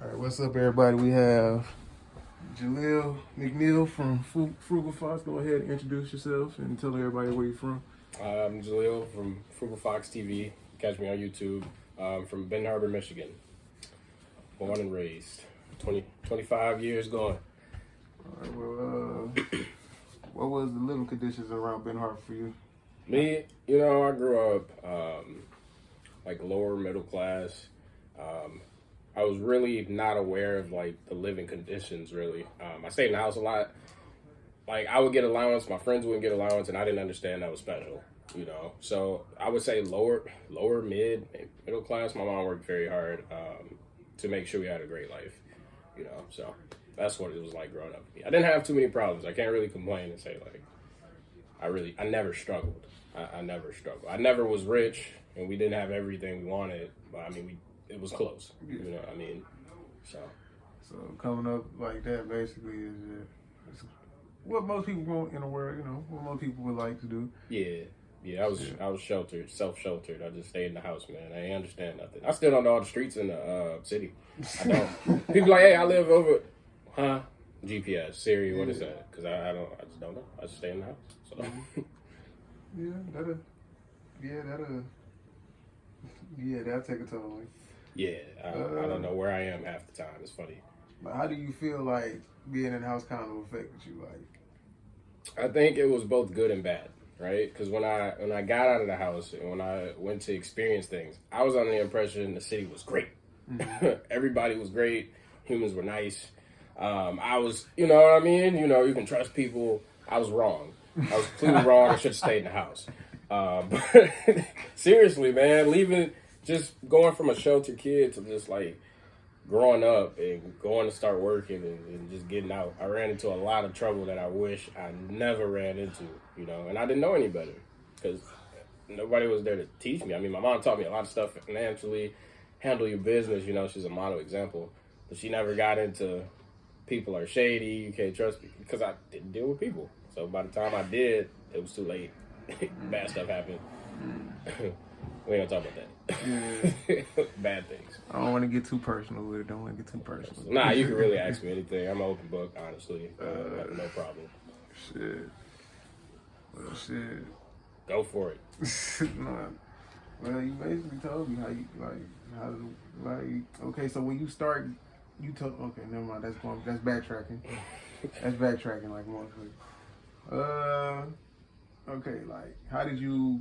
All right, what's up, everybody? We have Jaleel Mcneal from Frugal Fox. Go ahead and introduce yourself and tell everybody where you're from. I'm Jaleel from Frugal Fox TV. Catch me on YouTube. From Benton Harbor, Michigan. Born and raised. 25 years gone. All right, well, what was the living conditions around Benton Harbor for you? Me, I grew up like lower middle class. I was really not aware of like the living conditions really. I stayed in the house a lot. Like I would get allowance, my friends wouldn't get allowance, and I didn't understand that was special, So I would say lower middle class. My mom worked very hard to make sure we had a great life, So that's what it was like growing up with me. I didn't have too many problems. I can't really complain and say like I never struggled. I never struggled. I never was rich, and we didn't have everything we wanted, but I mean it was close. You know what I mean? So coming up like that basically is what most people want in the world, what most people would like to do. Yeah, I was sheltered, self-sheltered. I just stayed in the house, man. I ain't understand nothing. I still don't know all the streets in the city. I don't. People like, hey, I live over, GPS, Siri, what is that? Because I just don't know. I just stay in the house. So. That'll take a toll on you. Yeah, I don't know where I am half the time. It's funny. But how do you feel like being in the house kind of affected you? Like, I think it was both good and bad, right? Because when I got out of the house and when I went to experience things, I was under the impression the city was great. Mm-hmm. Everybody was great. Humans were nice. I was, you know what I mean? You can trust people. I was wrong. I was completely wrong. I should have stayed in the house. But seriously, man, just going from a sheltered kid to just like growing up and going to start working and just getting out, I ran into a lot of trouble that I wish I never ran into, and I didn't know any better because nobody was there to teach me. I mean, my mom taught me a lot of stuff financially, handle your business, she's a model example, but she never got into people are shady, you can't trust people, because I didn't deal with people. So by the time I did, it was too late. Bad stuff happened. We ain't gonna talk about that. Yeah. Bad things. I don't want to get too personal with it. Don't want to get too personal. Nah, you can really ask me anything. I'm an open book, honestly. No problem. Shit. Well, shit. Go for it. Nah. Well, you basically told me okay, so when you start, okay, never mind. That's backtracking. That's backtracking like more. Okay, like, how did you,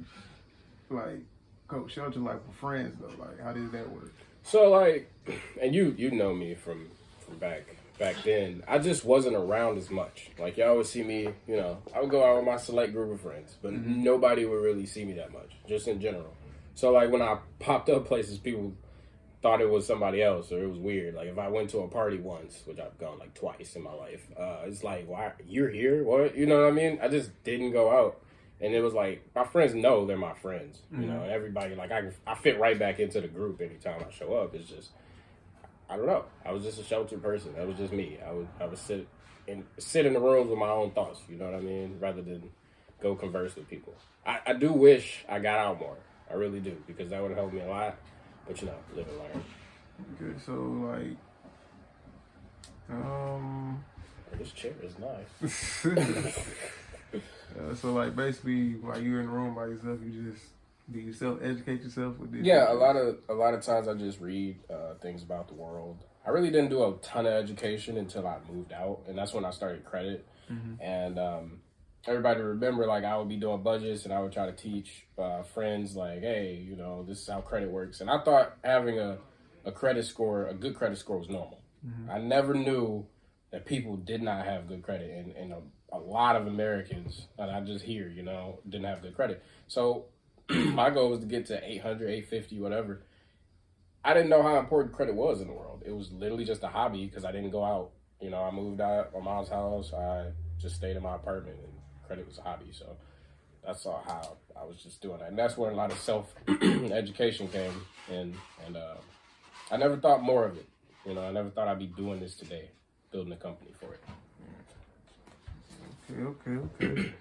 like, coach shelter life with friends, though? Like, how did that work? So, like, and you know me from back then, I just wasn't around as much. Like, y'all would see me, I would go out with my select group of friends, but nobody would really see me that much, just in general. So, like, when I popped up places, people thought it was somebody else, or it was weird. Like, if I went to a party once, which I've gone, like, twice in my life, it's like, why, you're here? What? You know what I mean? I just didn't go out. And it was like, my friends know they're my friends, and everybody, like, I fit right back into the group anytime I show up. It's just, I don't know. I was just a sheltered person. That was just me. I would sit in the rooms with my own thoughts, you know what I mean? Rather than go converse with people. I do wish I got out more. I really do, because that would have helped me a lot. But, live and learn. Okay, so, like, this chair is nice. So, like, basically, while you're in the room by yourself, do you self-educate yourself? Yeah, a lot of times I just read things about the world. I really didn't do a ton of education until I moved out, and that's when I started credit. Mm-hmm. And everybody remember, like, I would be doing budgets, and I would try to teach friends, like, hey, this is how credit works. And I thought having a good credit score was normal. Mm-hmm. I never knew that people did not have good credit, and a lot of Americans that I just hear, didn't have good credit. So my goal was to get to 800, 850, whatever. I didn't know how important credit was in the world. It was literally just a hobby because I didn't go out. I moved out of my mom's house. I just stayed in my apartment, and credit was a hobby. So that's all how I was just doing that. And that's where a lot of self-education came in. And I never thought more of it. I never thought I'd be doing this today, building a company for it. Okay.